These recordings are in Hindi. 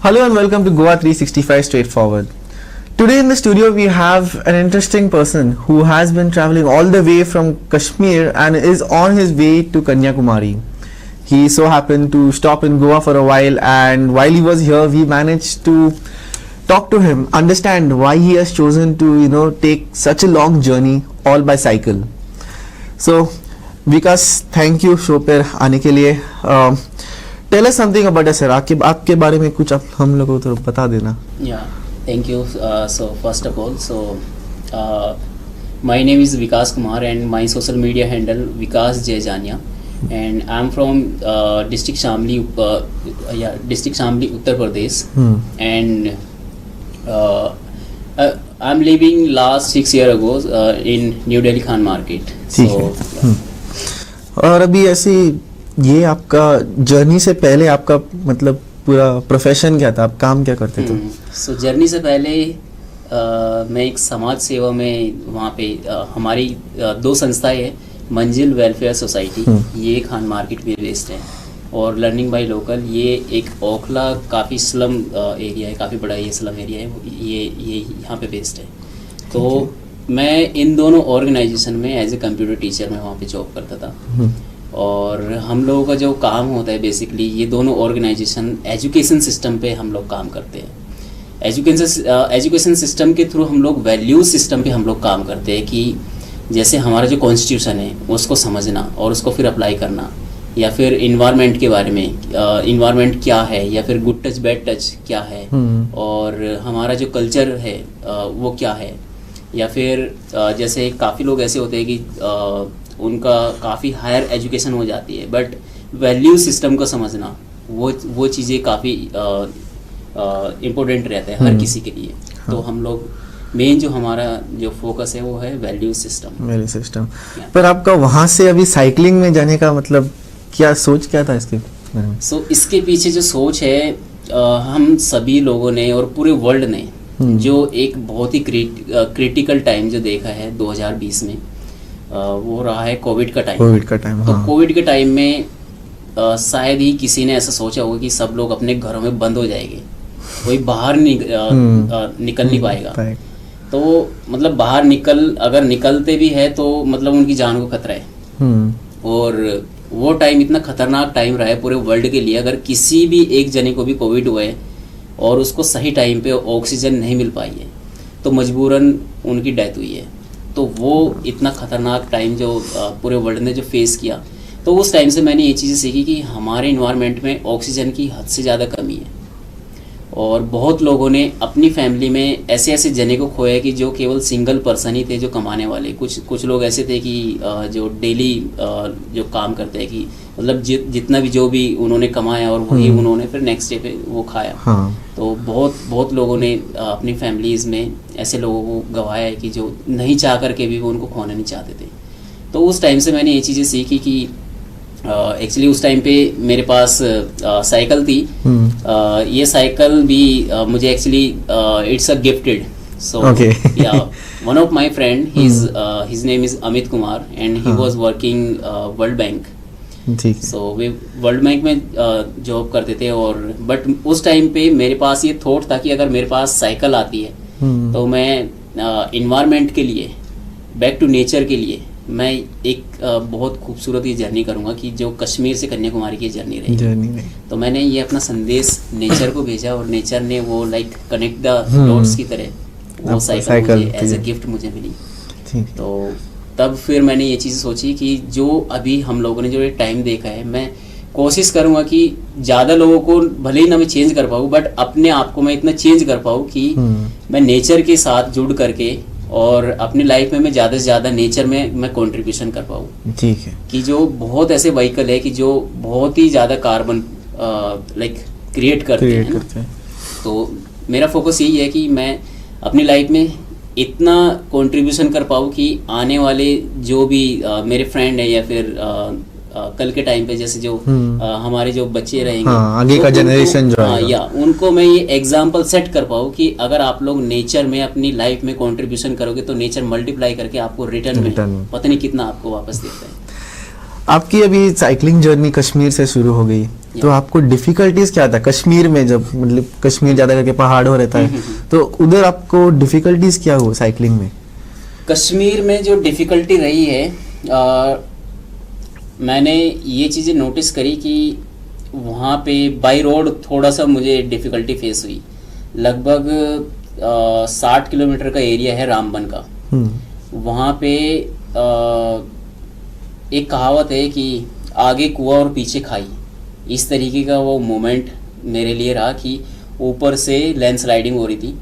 Hello and welcome to Goa 365 Straightforward. Today in the studio we have an interesting person who has been traveling all the way from Kashmir and is on his way to Kanyakumari. He so happened to stop in Goa for a while, and while he was here we managed to talk to him, understand why he has chosen to take such a long journey all by cycle. So Vikas, thank you show पर आने के लिए. Tell us something about us, sir. आपके बारे में कुछ आप हम लोगों को बता देना. Yeah, thank you. So first of all, my name is Vikas Kumar and my social media handle Vikas Jay Jania, and I'm from district Shamli, Uttar Pradesh, and I'm living last 6 years ago in New Delhi Khan Market. So और अभी ऐसी ये आपका जर्नी से पहले आपका मतलब पूरा प्रोफेशन क्या था, आप काम क्या करते थे? सो जर्नी से पहले मैं एक समाज सेवा में वहाँ पे हमारी दो संस्थाएं हैं, मंजिल वेलफेयर सोसाइटी, ये खान मार्केट में बेस्ड है, और लर्निंग बाय लोकल, ये एक ओखला काफ़ी स्लम एरिया है, काफ़ी बड़ा ये स्लम एरिया है, ये यहाँ पे बेस्ड है. तो मैं इन दोनों ऑर्गेनाइजेशन में एज ए कंप्यूटर टीचर मैं वहाँ पे जॉब करता था. और हम लोगों का जो काम होता है बेसिकली, ये दोनों ऑर्गेनाइजेशन एजुकेशन सिस्टम पे हम लोग काम करते हैं. एजुकेशन सिस्टम के थ्रू हम लोग वैल्यूज सिस्टम पे हम लोग काम करते हैं कि जैसे हमारा जो कॉन्स्टिट्यूशन है उसको समझना और उसको फिर अप्लाई करना, या फिर इन्वायरमेंट के बारे में, इन्वायरमेंट क्या है, या फिर गुड टच बैड टच क्या है, और हमारा जो कल्चर है वो क्या है, या फिर जैसे काफ़ी लोग ऐसे होते हैं कि उनका काफ़ी हायर एजुकेशन हो जाती है बट वैल्यू सिस्टम को समझना वो चीज़ें काफ़ी इम्पोर्टेंट रहता है हर किसी के लिए. तो हम लोग मेन जो हमारा जो फोकस है वो है वैल्यू सिस्टम. पर आपका वहाँ से अभी साइकिलिंग में जाने का मतलब क्या सोच क्या था इसके बारे में? सो इसके पीछे जो सोच है, हम सभी लोगों ने और पूरे वर्ल्ड ने जो एक बहुत ही क्रिटिकल टाइम जो देखा है 2020 में, वो रहा है कोविड का टाइम. तो कोविड के टाइम में शायद ही किसी ने ऐसा सोचा होगा कि सब लोग अपने घरों में बंद हो जाएंगे, कोई बाहर निकल नहीं पाएगा. तो मतलब बाहर अगर निकलते भी है तो मतलब उनकी जान को खतरा है. और वो टाइम इतना खतरनाक टाइम रहा है पूरे वर्ल्ड के लिए. अगर किसी भी एक जने को भी कोविड हुआ है और उसको सही टाइम पे ऑक्सीजन नहीं मिल पाई है तो मजबूरन उनकी डेथ हुई है. तो वो इतना ख़तरनाक टाइम जो पूरे वर्ल्ड ने जो फेस किया, तो उस टाइम से मैंने ये चीज़ें सीखी कि हमारे इन्वायरमेंट में ऑक्सीजन की हद से ज़्यादा कमी है. और बहुत लोगों ने अपनी फैमिली में ऐसे जने को खोया कि जो केवल सिंगल पर्सन ही थे जो कमाने वाले. कुछ लोग ऐसे थे कि जो डेली जो काम करते हैं कि मतलब जितना भी जो भी उन्होंने कमाया और वही उन्होंने फिर नेक्स्ट डे पे वो खाया. तो बहुत लोगों ने अपनी फैमिलीज़ में ऐसे लोगों को गंवाया है कि जो नहीं चाह करके भी वो उनको खोना नहीं चाहते थे. तो उस टाइम से मैंने ये चीज़ें सीखी कि एक्चुअली उस टाइम पे मेरे पास साइकिल थी. ये साइकिल भी मुझे एक्चुअली इट्स अ गिफ्टेड. सो या one of my friend, his name is Amit Kumar and he was working world bank. So way world bank में जॉब करते थे. और बट उस टाइम पे मेरे पास ये थॉट था कि अगर मेरे पास साइकिल आती है तो मैं इन्वायरमेंट के लिए, बैक टू नेचर के लिए मैं एक बहुत खूबसूरत ये जर्नी करूँगा कि जो कश्मीर से कन्याकुमारी की जर्नी रही. तो मैंने ये अपना संदेश नेचर को भेजा और नेचर ने वो लाइक कनेक्ट द डॉट्स की तरह वो साइकिल मुझे एज ए गिफ्ट मुझे मिली. तो तब फिर मैंने ये चीज़ सोची कि जो अभी हम लोगों ने जो ये टाइम देखा है, मैं कोशिश करूँगा कि ज़्यादा लोगों को भले ही ना मैं चेंज कर पाऊँ बट अपने आप को मैं इतना चेंज कर पाऊँ कि मैं नेचर के साथ जुड़ करके और अपनी लाइफ में मैं ज़्यादा से ज़्यादा नेचर में मैं कंट्रीब्यूशन कर पाऊँ. ठीक है. कि जो बहुत ऐसे व्हीकल है कि जो बहुत ही ज़्यादा कार्बन लाइक क्रिएट करते हैं. तो मेरा फोकस यही है कि मैं अपनी लाइफ में इतना कंट्रीब्यूशन कर पाऊँ कि आने वाले जो भी मेरे फ्रेंड है या फिर कल के टाइम पे जैसे जो हमारे जो बच्चे रहेंगे, आगे का जनरेशन जो है, या उनको मैं ये एग्जांपल सेट कर पाऊँ कि अगर आप लोग नेचर में अपनी लाइफ में कंट्रीब्यूशन करोगे तो नेचर मल्टीप्लाई करके आपको रिटर्न में पता नहीं कितना आपको वापस देता है. आपकी अभी साइकिलिंग जर्नी कश्मीर से शुरू हो गई, तो आपको डिफिकल्टीज क्या था कश्मीर में, जब मतलब कश्मीर ज्यादा करके पहाड़ों रहता है, तो उधर आपको डिफिकल्टीज क्या हो साइकिलिंग में? कश्मीर में जो डिफ़िकल्टी रही है, मैंने ये चीज़ें नोटिस करी कि वहाँ पे बाई रोड थोड़ा सा मुझे डिफ़िकल्टी फेस हुई। लगभग 60 किलोमीटर का एरिया है रामबन का। वहाँ पे एक कहावत है कि आगे कुआं और पीछे खाई, इस तरीके का वो मोमेंट मेरे लिए रहा कि ऊपर से लैंडस्लाइडिंग हो रही थी,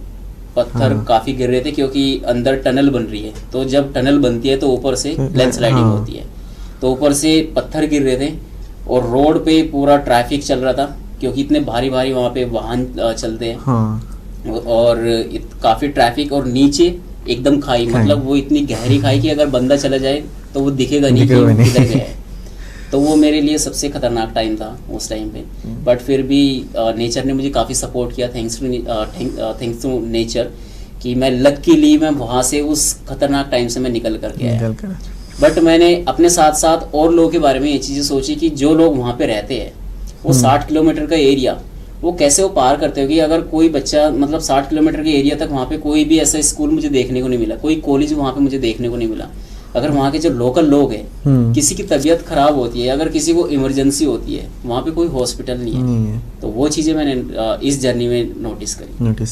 पत्थर काफ़ी गिर रहे थे क्योंकि अंदर टनल बन रही है, तो जब टनल बनती है तो ऊपर से लैंडस्लाइडिंग होती है, तो ऊपर से पत्थर गिर रहे थे और रोड पे पूरा ट्रैफिक चल रहा था क्योंकि इतने भारी भारी वहाँ पे वाहन चलते हैं। और काफ़ी ट्रैफिक और नीचे एकदम खाई, मतलब वो इतनी गहरी खाई कि अगर बंदा चला जाए तो वो दिखेगा नहीं कि वो किधर गया है। तो वो मेरे लिए सबसे खतरनाक टाइम था उस टाइम पे। बट फिर भी नेचर ने मुझे काफ़ी सपोर्ट किया, थैंक्स टू नेचर, कि मैं लकीली मैं वहाँ से उस खतरनाक टाइम से मैं निकल करके आया। बट मैंने अपने साथ साथ और लोगों के बारे में ये चीज़ें सोची कि जो लोग वहाँ पे रहते हैं, वो 60 किलोमीटर का एरिया वो कैसे वो पार करते होगी। अगर कोई बच्चा मतलब 60 किलोमीटर के एरिया तक, वहाँ पे कोई भी ऐसा स्कूल मुझे देखने को नहीं मिला, कोई कॉलेज वहाँ पे मुझे देखने को नहीं मिला। अगर वहाँ के जो लोकल लोग हैं, किसी की तबीयत खराब होती है, अगर किसी को इमरजेंसी होती है, वहाँ पे कोई हॉस्पिटल नहीं है। तो वो चीज़ें मैंने इस जर्नी में नोटिस करी।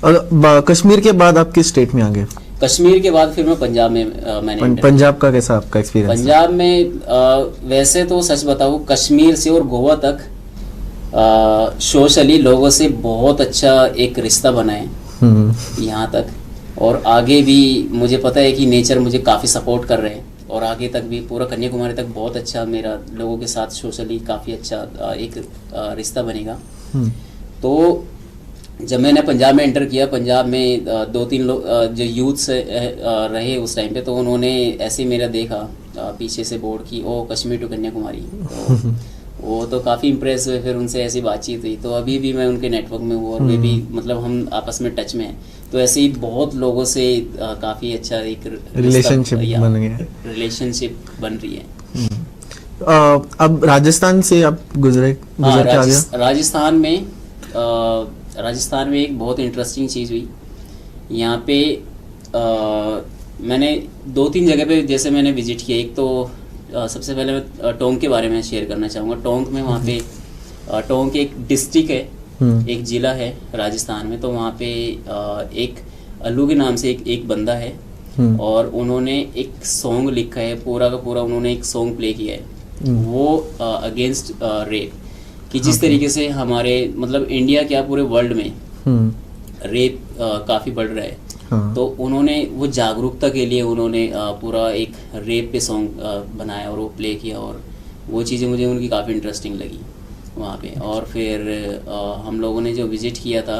और कश्मीर के बाद आप किस स्टेट में आ गए? कश्मीर के बाद फिर मैं पंजाब में मैंने पंजाब का कैसा आपका एक्सपीरियंस? पंजाब में वैसे तो सच बताऊँ, कश्मीर से और गोवा तक सोशली लोगों से बहुत अच्छा एक रिश्ता बना है यहाँ तक, और आगे भी मुझे पता है कि नेचर मुझे काफ़ी सपोर्ट कर रहे हैं, और आगे तक भी पूरा कन्याकुमारी तक बहुत अच्छा मेरा लोगों के साथ सोशली काफ़ी अच्छा एक रिश्ता बनेगा। तो जब मैंने पंजाब में एंटर किया, पंजाब में 2-3 लोग जो यूथ से रहे उस टाइम पे, तो उन्होंने ऐसे मेरा देखा पीछे से बोर्ड की ओ कश्मीर टू कन्याकुमारी, तो वो तो काफ़ी इम्प्रेस हुए। फिर उनसे ऐसी बातचीत हुई, तो अभी भी मैं उनके नेटवर्क में हूँ और वे भी मतलब हम आपस में टच में हैं। तो ऐसे ही बहुत लोगों से काफ़ी अच्छा एक रिलेशनशिप बन रही है। अब राजस्थान से आप गुजर के आ गए। राजस्थान में एक बहुत इंटरेस्टिंग चीज़ हुई यहाँ पे। मैंने 2-3 जगह पे जैसे मैंने विजिट किया। एक तो सबसे पहले मैं टोंक के बारे में शेयर करना चाहूँगा। टोंक में वहाँ पे टोंक एक डिस्ट्रिक्ट है, एक ज़िला है राजस्थान में। तो वहाँ पे एक अल्लू के नाम से एक बंदा है, और उन्होंने एक सॉन्ग लिखा है, पूरा का पूरा उन्होंने एक सॉन्ग प्ले किया है वो अगेंस्ट रेप, कि जिस तरीके से हमारे मतलब इंडिया क्या पूरे वर्ल्ड में रेप काफ़ी बढ़ रहा है। तो उन्होंने वो जागरूकता के लिए उन्होंने पूरा एक रेप पे सॉन्ग बनाया और वो प्ले किया, और वो चीज़ें मुझे उनकी काफ़ी इंटरेस्टिंग लगी वहाँ पे। और फिर हम लोगों ने जो विज़िट किया था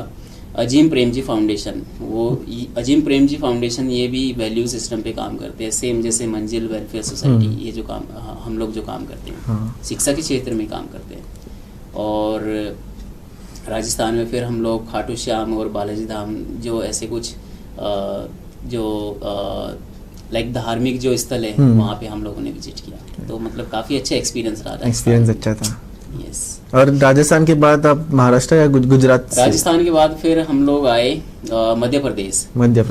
अजीम प्रेमजी फाउंडेशन, वो अजीम प्रेमजी फाउंडेशन ये भी वैल्यू सिस्टम पे काम करते हैं, सेम जैसे मंजिल वेलफेयर सोसाइटी, ये जो काम हम लोग जो काम करते हैं शिक्षा के क्षेत्र में काम करते हैं। और राजस्थान में फिर हम लोग खाटू श्याम और बालाजी धाम, जो ऐसे कुछ जो लाइक धार्मिक जो स्थल है वहाँ पे हम लोगों ने विजिट किया। तो मतलब काफ़ी अच्छा एक्सपीरियंस रहा। एक्सपीरियंस अच्छा था। यस। और राजस्थान के बाद आप महाराष्ट्र या गुजरात? राजस्थान के बाद फिर हम लोग आए मध्य प्रदेश। मध्य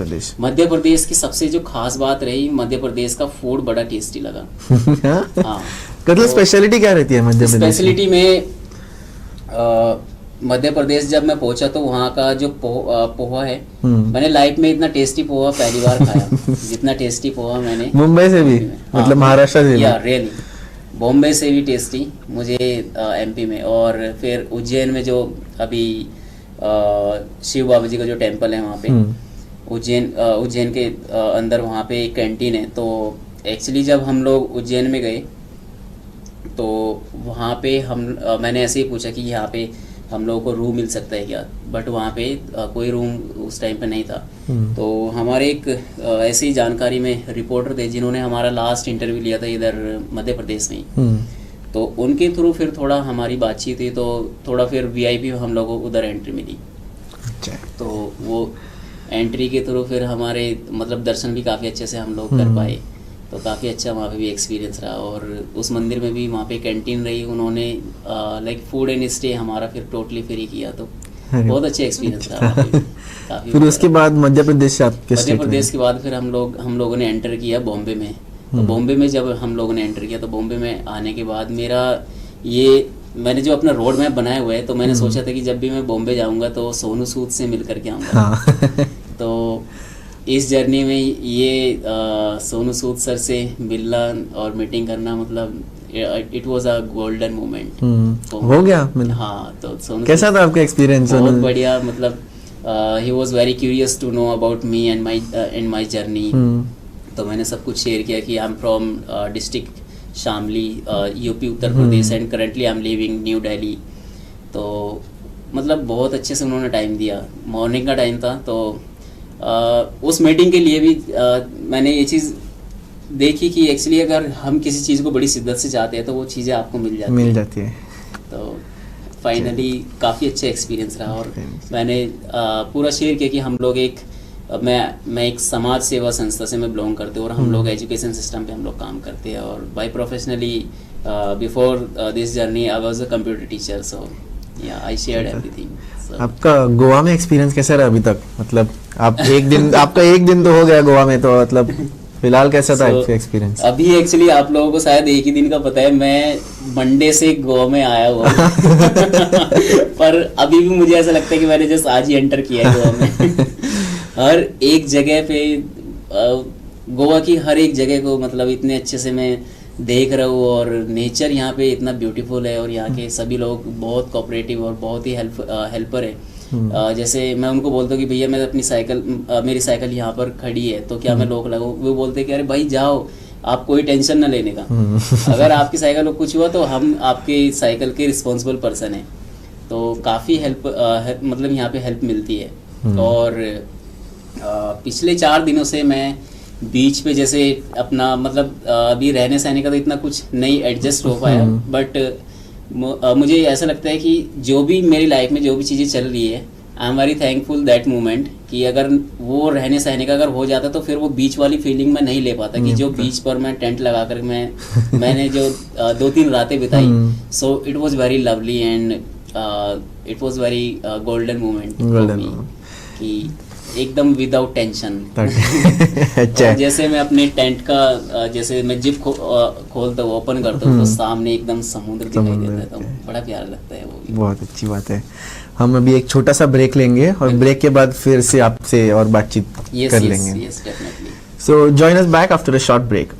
प्रदेश की सबसे जो खास बात रही, मध्य प्रदेश का फूड बड़ा टेस्टी लगा। हाँ, मतलब स्पेशलिटी क्या रहती है मध्य प्रदेश? स्पेशलिटी में मध्य प्रदेश जब मैं पहुंचा तो वहाँ का जो पोहा है, मैंने लाइफ में इतना टेस्टी पोहा पहली बार खाया जितना टेस्टी पोहा मैंने मुंबई से भी मतलब महाराष्ट्र से या रियली बॉम्बे से भी टेस्टी मुझे एमपी में। और फिर उज्जैन में जो अभी शिव बाबा जी का जो टेम्पल है वहाँ पे उज्जैन के अंदर वहाँ पे एक कैंटीन है। तो एक्चुअली जब हम लोग उज्जैन में गए तो वहाँ पे मैंने ऐसे ही पूछा कि यहाँ पे हम लोगों को रूम मिल सकता है क्या, बट वहाँ पे कोई रूम उस टाइम पे नहीं था। तो हमारे एक ऐसे ही जानकारी में रिपोर्टर थे जिन्होंने हमारा लास्ट इंटरव्यू लिया था इधर मध्य प्रदेश में ही। तो उनके थ्रू फिर थोड़ा हमारी बातचीत हुई, तो थोड़ा फिर वीआईपी हम लोगों को उधर एंट्री मिली। तो वो एंट्री के थ्रू फिर हमारे मतलब दर्शन भी काफ़ी अच्छे से हम लोग कर पाए। तो काफ़ी अच्छा वहाँ पे भी एक्सपीरियंस रहा। और उस मंदिर में भी वहाँ पे कैंटीन रही, उन्होंने लाइक फूड एंड स्टे हमारा फिर टोटली फ्री किया, तो अरे बहुत अच्छे एक्सपीरियंस रहा वहाँ पे भी। काफ़ी फिर उसके बाद मध्य प्रदेश से आपके मध्य स्टेट में? प्रदेश के बाद फिर हम लोगों ने एंटर किया बॉम्बे में। तो बॉम्बे में जब हम लोगों ने एंटर किया, तो बॉम्बे में आने के बाद मेरा ये मैंने जो अपना रोड मैप बनाया हुआ है, तो मैंने सोचा था कि जब भी मैं बॉम्बे जाऊंगा तो सोनू सूद से मिल करके आऊँगा। हाँ तो इस जर्नी में ये सोनू सूद सर से मिलना और मीटिंग करना, मतलब it was a golden moment. हो गया मिल। हाँ, तो सोनू कैसा था आपका एक्सपीरियंस? बहुत बढ़िया, मतलब ही was very curious to know about me and my journey. तो मैंने सब कुछ शेयर किया कि I am from district Shamli, UP Uttar Pradesh, and currently I am living new Delhi. तो मतलब बहुत अच्छे से उन्होंने टाइम दिया, मॉर्निंग का टाइम था। तो उस मीटिंग के लिए भी मैंने ये चीज़ देखी कि एक्चुअली अगर हम किसी चीज़ को बड़ी शिद्दत से चाहते हैं तो वो चीज़ें आपको मिल जाती है। तो फाइनली काफ़ी अच्छा एक्सपीरियंस रहा। और मैंने पूरा शेयर किया कि हम लोग मैं एक समाज सेवा संस्था से मैं बिलोंग करते हैं, और हम लोग एजुकेशन सिस्टम पे हम लोग काम करते हैं। और by professionally before this journey I was a computer teacher, so yeah I shared everything. आपका गोवा में एक्सपीरियंस कैसा रहा अभी तक? मतलब आप आपका एक दिन तो हो गया गोवा में, तो मतलब फिलहाल कैसा था एक्सपीरियंस? अभी एक्चुअली आप लोगों को शायद एक ही दिन का पता है, मैं मंडे से गोवा में आया हुआ पर अभी भी मुझे ऐसा लगता है कि मैंने जस्ट आज ही एंटर किया है गोवा में। हर एक जगह पे गोवा की हर एक जगह को मतलब इतने अच्छे से मैं देख रहा हूँ, और नेचर यहाँ पे इतना ब्यूटीफुल है, और यहाँ के सभी लोग बहुत कोऑपरेटिव और बहुत ही हेल्पर है। जैसे मैं उनको बोलता हूँ कि भैया मैं अपनी मेरी साइकिल यहाँ पर खड़ी है, तो क्या मैं लॉक लगाऊँ? वो बोलते हैं कि अरे भाई जाओ, आप कोई टेंशन ना लेने का, अगर आपकी साइकिल को कुछ हुआ तो हम आपके साइकिल के रिस्पॉन्सिबल पर्सन हैं। तो काफ़ी मतलब यहाँ पे हेल्प मिलती है। और पिछले 4 दिनों से मैं बीच पे जैसे अपना मतलब अभी रहने सहने का तो इतना कुछ नहीं एडजस्ट हो पाया, बट मुझे ऐसा लगता है कि जो भी मेरी लाइफ में जो भी चीज़ें चल रही है, आई am very thankful that moment, कि अगर वो रहने सहने का अगर हो जाता तो फिर वो बीच वाली फीलिंग मैं नहीं ले पाता, कि जो बीच पर मैं टेंट लगा कर मैंने जो 2-3 रातें बिताई, so it was very lovely and it was very golden moment कि एकदम विदाउट टेंशन। अच्छा। जैसे मैं अपने टेंट का जैसे मैं जिप खोलता हूँ, ओपन करता हूँ, तो सामने एकदम समुद्र दिखाई देता है, तो बड़ा प्यारा लगता है वो भी। बहुत अच्छी बात है। हम अभी एक छोटा सा ब्रेक लेंगे, और ब्रेक के बाद फिर से आपसे और बातचीत कर लेंगे। Yes, definitely. So join us back after a short break.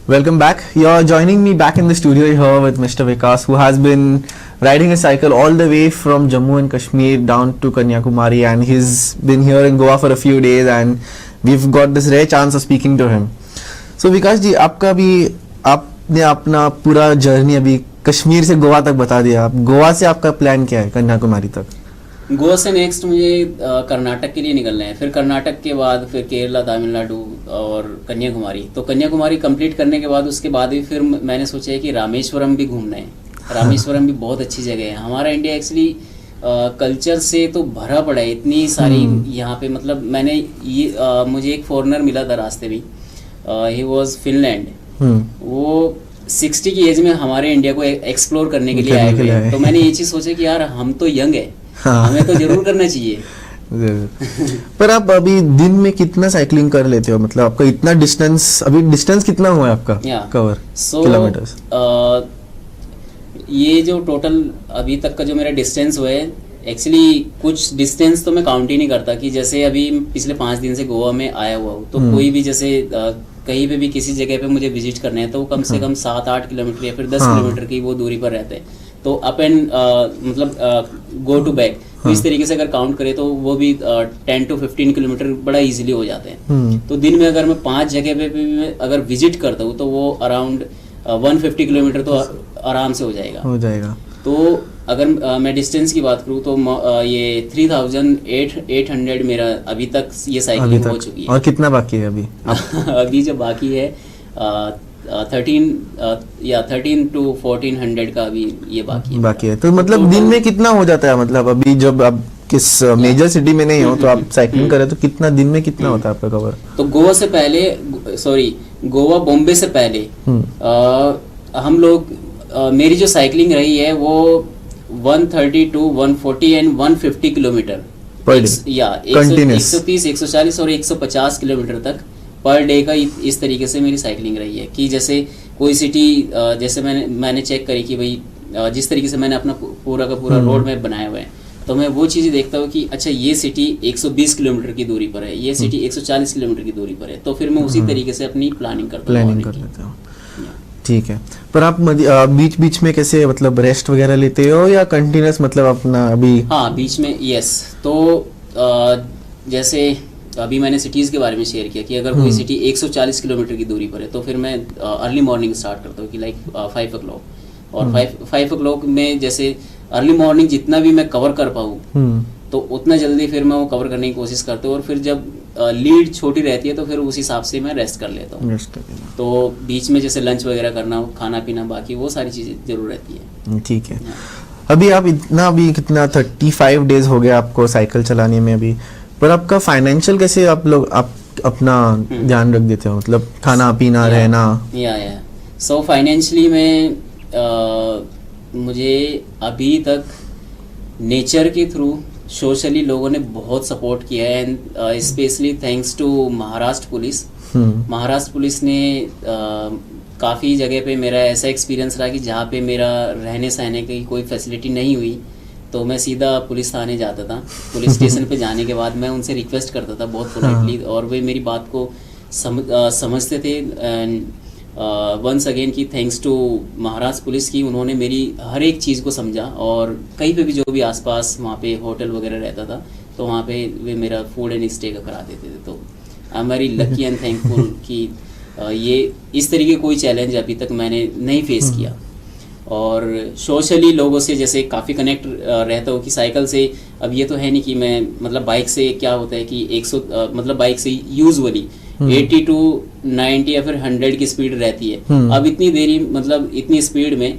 Welcome back. You're joining me back in the studio here with Mr. Vikas, who has been riding a cycle all the way from Jammu and Kashmir down to Kanyakumari, and he's been here in Goa for a few days, and we've got this rare chance of speaking to him. So Vikas जी, आपका भी आपने अपना पूरा जर्नी अभी कश्मीर से गोवा तक बता दिया। आप गोवा से आपका प्लान क्या है कन्याकुमारी तक? गोवा से नेक्स्ट मुझे कर्नाटक के लिए निकलना है, फिर कर्नाटक के बाद फिर केरला, तमिलनाडु और कन्याकुमारी। तो कन्याकुमारी कंप्लीट करने के बाद उसके बाद भी फिर मैंने सोचा है कि रामेश्वरम भी घूमना है। रामेश्वरम भी बहुत अच्छी जगह है। हमारा इंडिया एक्चुअली कल्चर से तो भरा पड़ा है, इतनी सारी यहाँ पे मतलब मैंने ये मुझे एक फॉरेनर मिला था रास्ते में, ही वाज फिनलैंड। वो 60 की एज में हमारे इंडिया को एक्सप्लोर करने के लिए आए हुए हैं। तो मैंने ये चीज़ सोचा कि यार हम तो यंग है, हमें तो जरूर करना चाहिए। पर आप अभी दिन में कितना साइकिलिंग कर लेते हो? मतलब आपका इतना डिस्टेंस, अभी डिस्टेंस कितना हुआ है आपका कवर किलोमीटर्स? ये जो टोटल अभी तक का जो मेरा डिस्टेंस हुआ है, एक्चुअली कुछ डिस्टेंस तो मैं काउंट ही नहीं करता, कि जैसे अभी पिछले 5 दिन से गोवा में आया हुआ हूँ, तो कोई भी जैसे कहीं पे भी किसी जगह पे मुझे विजिट करना है तो वो कम से कम 7-8 किलोमीटर या फिर 10 किलोमीटर की वो दूरी पर रहते हैं। तो अप एंड मतलब गो टू बैक तो इस तरीके से अगर काउंट करें तो वो भी 10 to 15 किलोमीटर बड़ा इजीली हो जाते हैं। तो दिन में अगर मैं 5 जगह पे भी मैं अगर विजिट करता हूँ तो वो अराउंड 150 किलोमीटर तो आराम से हो जाएगा। तो अगर मैं डिस्टेंस की बात करूँ तो ये 3800 मेरा अभी तक ये साइकिलिंग हो चुकी है। और कितना बाकी है अभी? अभी जो बाकी है 13 to 1400 का अभी ये बाकी है। तो मतलब दिन में कितना हो जाता है? मतलब अभी जब आप किस मेजर सिटी में नहीं हो तो आप साइकिलिंग करें तो कितना दिन में कितना होता है आपका कवर? तो गोवा से पहले गोवा बॉम्बे से पहले हम लोग मेरी जो साइकिलिंग रही है वो 132, 140 एंड 150 किलोमीटर पर डे या 130, 140 और 150 किलोमीटर तक पर डे का इस तरीके से मेरी साइकिलिंग रही है। कि जैसे कोई सिटी जैसे मैंने चेक करी कि भाई जिस तरीके से मैंने अपना पूरा का पूरा रोड मैप बनाया हुआ है तो मैं वो चीज़ें देखता हूँ कि अच्छा ये सिटी 120 किलोमीटर की दूरी पर है, ये सिटी 140 किलोमीटर की दूरी पर है, तो फिर मैं उसी तरीके से अपनी प्लानिंग कर लेता हूँ। ठीक है। पर आप बीच बीच में कैसे मतलब रेस्ट वगैरह लेते हो या कंटिन्यूस मतलब अपना अभी? हाँ, बीच में यस। तो जैसे अभी मैंने सिटीज़ के बारे में शेयर किया कि अगर कोई सिटी 140 किलोमीटर की दूरी पर है तो फिर मैं अर्ली मॉर्निंग स्टार्ट करता हूँ कि लाइक 5 o'clock। और 5 o'clock में जैसे अर्ली मॉर्निंग जितना भी मैं कवर कर पाऊँ तो उतना जल्दी फिर मैं वो कवर करने की कोशिश करता हूँ। और फिर जब लीड छोटी रहती है तो फिर उस हिसाब से मैं रेस्ट कर लेता हूँ। तो बीच में जैसे लंच वगैरह करना, खाना पीना, बाकी वो सारी चीज़ें जरूर रहती है। ठीक है। अभी आप अभी कितना 35 डेज हो गए आपको साइकिल चलाने में अभी, पर आपका फाइनेंशियल कैसे आप अपना ध्यान रख देते हो? मतलब खाना पीना रहना? सो फाइनेंशियली में मुझे अभी तक नेचर के थ्रू सोशली लोगों ने बहुत सपोर्ट किया है and specially thanks to Maharashtra police. Maharashtra police ने काफ़ी जगह पे मेरा ऐसा एक्सपीरियंस रहा कि जहाँ पे मेरा रहने सहने की कोई फैसिलिटी नहीं हुई तो मैं सीधा पुलिस थाने जाता था। पुलिस स्टेशन पे जाने के बाद मैं उनसे रिक्वेस्ट करता था बहुत पोलाइटली और वे मेरी बात को समझते थे। एंड वंस अगेन की थैंक्स टू महाराष्ट्र पुलिस की, उन्होंने मेरी हर एक चीज़ को समझा और कहीं पे भी जो भी आसपास वहाँ पे होटल वगैरह रहता था तो वहाँ पे वे मेरा फूड एंड स्टे का करा देते थे। तो आई am very lucky and thankful कि ये इस तरीके कोई चैलेंज अभी तक मैंने नहीं फेस किया। और सोशली लोगों से जैसे काफ़ी कनेक्ट रहता हूँ कि साइकिल से अब ये तो है नहीं कि मैं मतलब बाइक से क्या होता है कि 100 मतलब बाइक से यूजुअली 80 to 90 या फिर 100 की स्पीड रहती है। अब इतनी देरी मतलब इतनी स्पीड में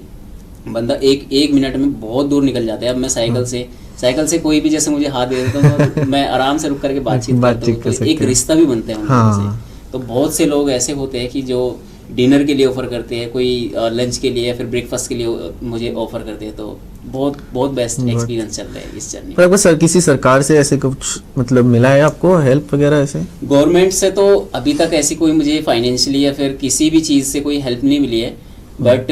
बंदा एक मिनट में बहुत दूर निकल जाता है। अब मैं साइकिल से कोई भी जैसे मुझे हाथ दे देता हूँ तो मैं आराम से रुक करके बातचीत करता हूँ, तो एक रिश्ता भी बनता है उन लोगों से। तो बहुत से लोग ऐसे होते हैं कि जो डिनर के लिए ऑफर करते हैं, कोई लंच के लिए या फिर ब्रेकफास्ट के लिए मुझे ऑफर करते हैं। तो बहुत बेस्ट एक्सपीरियंस चल रहा है इस जर्नी। पर आपको किसी सरकार से ऐसे कुछ मतलब मिला है आपको हेल्प वगैरह ऐसे? गवर्नमेंट से तो अभी तक ऐसी कोई मुझे फाइनेंशियली या फिर किसी भी चीज़ से कोई हेल्प नहीं मिली है। बट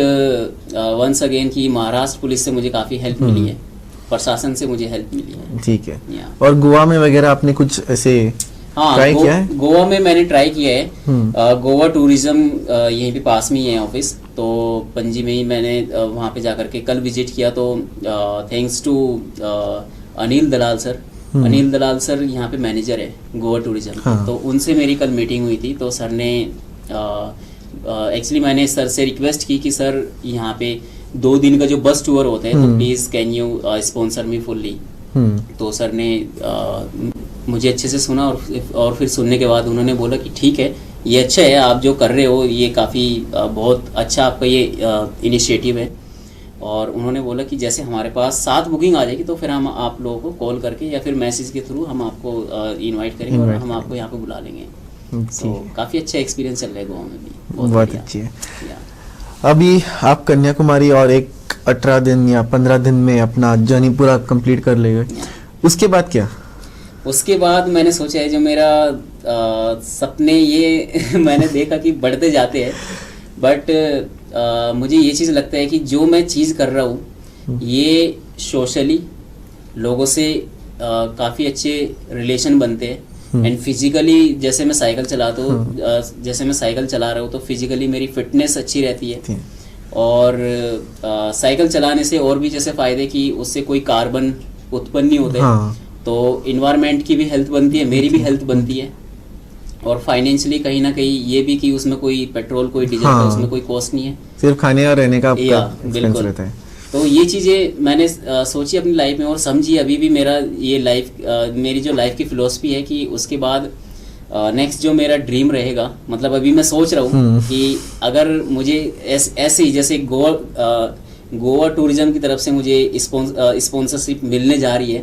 वंस अगेन की महाराष्ट्र पुलिस से मुझे काफ़ी हेल्प मिली है, प्रशासन से मुझे हेल्प मिली है। ठीक है। और गोवा में वगैरह आपने कुछ ऐसे ट्राई किया है? गोवा में मैंने ट्राई किया है। गोवा टूरिज्म यहीं पे पास में ही है ऑफिस, तो पणजी में ही मैंने वहाँ पे जाकर के कल विजिट किया। तो thanks to Anil Dalal sir, Anil Dalal sir यहाँ पे मैनेजर है गोवा टूरिज्म। तो उनसे मेरी कल मीटिंग हुई थी। तो सर ने एक्चुअली मैंने सर से रिक्वेस्ट की कि सर यहाँ पे 2 दिन का जो बस टूर होते हैं तो please can you sponsor me fully. तो सर ने मुझे अच्छे से सुना और फिर सुनने के बाद उन्होंने बोला कि ठीक है, ये अच्छा है, आप जो कर रहे हो ये काफ़ी बहुत अच्छा आपका ये इनिशिएटिव है। और उन्होंने बोला कि जैसे हमारे पास 7 बुकिंग आ जाएगी तो फिर हम आप लोगों को कॉल करके या फिर मैसेज के थ्रू हम आपको इनवाइट करेंगे और हम आपको यहाँ पे बुला लेंगे। तो काफ़ी अच्छा एक्सपीरियंस चल रहा है गोवा में भी, बहुत अच्छी है। अभी आप कन्याकुमारी और एक 18 दिन या 15 दिन में अपना जर्नी पूरा कंप्लीट कर लेंगे, उसके बाद क्या? उसके बाद मैंने सोचा है जो मेरा सपने ये मैंने देखा कि बढ़ते जाते हैं। बट मुझे ये चीज़ लगता है कि जो मैं चीज़ कर रहा हूँ ये सोशली लोगों से काफ़ी अच्छे रिलेशन बनते हैं एंड फिजिकली जैसे मैं साइकिल चलाता हूँ जैसे मैं साइकिल चला रहा हूँ तो फिजिकली मेरी फिटनेस अच्छी रहती है। और साइकिल चलाने से और भी जैसे फ़ायदे कि उससे कोई कार्बन उत्पन्न नहीं होते हाँ। तो इन्वायरमेंट की भी हेल्थ बनती है, मेरी भी हेल्थ बनती है, और फाइनेंशियली कहीं ना कहीं ये भी कि उसमें कोई पेट्रोल कोई डीजल का उसमें कोई कॉस्ट नहीं है, सिर्फ खाने और रहने का आपका या एक्सपेंस बिल्कुल। रहता है। तो ये चीज़ें मैंने सोची अपनी लाइफ में और समझी। अभी भी मेरा ये मेरी जो लाइफ की फिलोसफी है कि उसके बाद नेक्स्ट जो मेरा ड्रीम रहेगा, मतलब अभी मैं सोच रहा हूँ कि अगर मुझे ऐसे ही जैसे गोवा टूरिज्म की तरफ से मुझे स्पॉन्सरशिप मिलने जा रही है,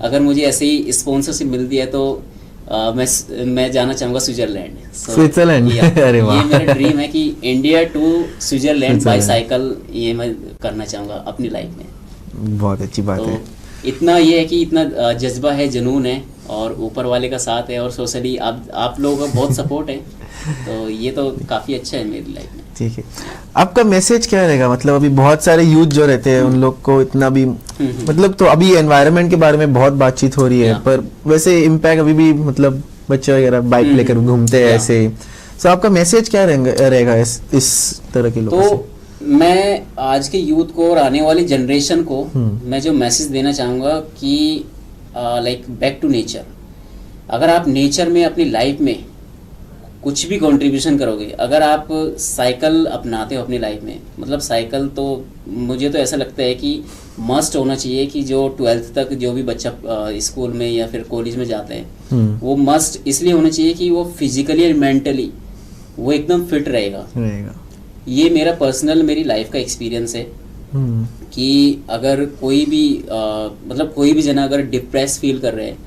अगर मुझे ऐसे ही स्पॉन्सरशिप मिलती है तो मैं जाना चाहूँगा स्विट्जरलैंड। स्विट्जरलैंड अरे वाह, ये मेरा ड्रीम है कि India to Switzerland by cycle, ये मैं करना चाहूँगा अपनी लाइफ में। बहुत अच्छी बात तो है। इतना ये है कि इतना जज्बा है, जुनून है, और ऊपर वाले का साथ है, और सोशली आप लोगों का बहुत सपोर्ट है, तो ये तो काफ़ी अच्छा है मेरी लाइफ में। ठीक है, आपका मैसेज क्या रहेगा? मतलब अभी बहुत सारे यूथ जो रहते हैं उन लोग को इतना भी मतलब, तो अभी एनवायरनमेंट के बारे में बहुत बातचीत हो रही है, पर वैसे इम्पैक्ट अभी भी मतलब बच्चे वगैरह बाइक लेकर घूमते हैं ऐसे, तो आपका मैसेज क्या रहेगा इस तरह के लोगों से? तो मैं आज के यूथ को और आने वाली जनरेशन को मैं जो मैसेज देना चाहूँगा कि लाइक बैक टू नेचर। अगर आप नेचर में अपनी लाइफ में कुछ भी कंट्रीब्यूशन करोगे, अगर आप साइकिल अपनाते हो अपनी लाइफ में, मतलब साइकिल तो मुझे तो ऐसा लगता है कि मस्ट होना चाहिए कि जो 12th तक जो भी बच्चा स्कूल में या फिर कॉलेज में जाते हैं वो मस्ट इसलिए होना चाहिए कि वो फिजिकली एंड मेंटली वो एकदम फिट रहेगा। ये मेरा पर्सनल मेरी लाइफ का एक्सपीरियंस है कि अगर कोई भी मतलब कोई भी जना अगर डिप्रेस फील कर रहे हैं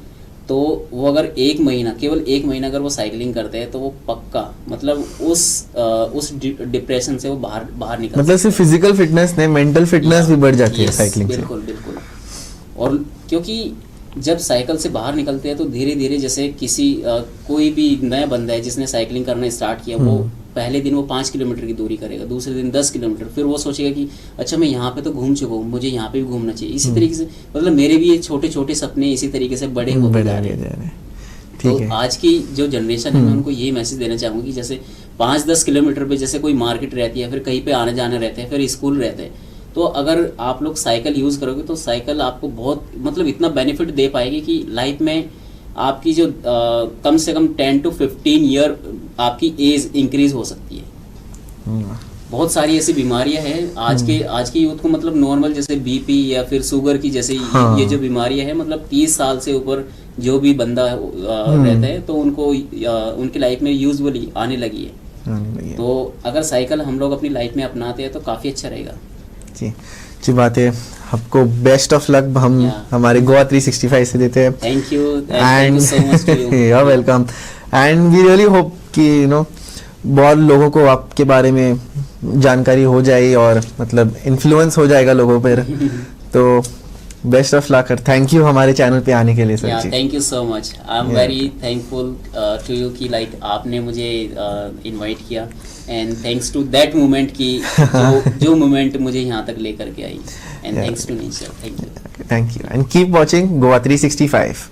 तो वो अगर केवल एक महीना अगर वो साइकिलिंग करते हैं तो वो पक्का मतलब उस डिप्रेशन से वो बाहर निकल, मतलब सिर्फ फिजिकल फिटनेस नहीं, मेंटल फिटनेस भी बढ़ जाती है साइकिलिंग से। बिल्कुल बिल्कुल। और क्योंकि जब साइकिल से बाहर निकलते हैं तो धीरे धीरे जैसे कोई भी नया बंदा है जिसने साइकिलिंग करना स्टार्ट किया, वो पहले दिन वो 5 किलोमीटर की दूरी करेगा, दूसरे दिन 10 किलोमीटर, फिर वो सोचेगा कि अच्छा मैं यहाँ पे तो घूम चुका हूँ, मुझे यहाँ पे भी घूमना चाहिए। इसी तरीके से मतलब मेरे भी ये छोटे छोटे सपने इसी तरीके से बड़े होते जा रहे हैं। तो आज की जो जनरेशन है मैं उनको ये मैसेज देना चाहूँगी कि जैसे 5-10 किलोमीटर पे जैसे कोई मार्केट रहती है, फिर कहीं पे आने जाने रहते हैं, फिर स्कूल रहते हैं, तो अगर आप लोग साइकिल यूज़ करोगे तो साइकिल आपको बहुत मतलब इतना बेनिफिट दे पाएगी कि लाइफ में आपकी जो कम से कम 10 to 15 ईयर आपकी एज इंक्रीज हो सकती है। बहुत सारी ऐसी बीमारियां हैं आज के यूथ को, मतलब नॉर्मल जैसे बीपी या फिर शुगर की जैसे ये जो बीमारियां हैं, मतलब 30 साल से ऊपर जो भी बंदा रहता है तो उनको उनकी लाइफ में यूजुअली आने लगी है। तो अगर साइकिल हम लोग अपनी लाइफ में अपनाते हैं तो काफ़ी अच्छा रहेगा। जी अच्छी बात है, आपको बेस्ट ऑफ लक हम हमारे गोवा 365 से देते हैं। Thank you so much to you. You are welcome and we really hope कि बहुत लोगों को आपके बारे में जानकारी हो जाए और मतलब इन्फ्लुएंस हो जाएगा लोगों पर। तो best of luck, thank you हमारे चैनल पे आने के लिए sir ji. Thank you so much, I am very thankful to you कि लाइक आपने मुझे इनवाइट किया, and thanks to that moment की जो मोमेंट मुझे यहाँ तक लेकर के आई, and thanks to nature. Thank you and keep watching Goa 365।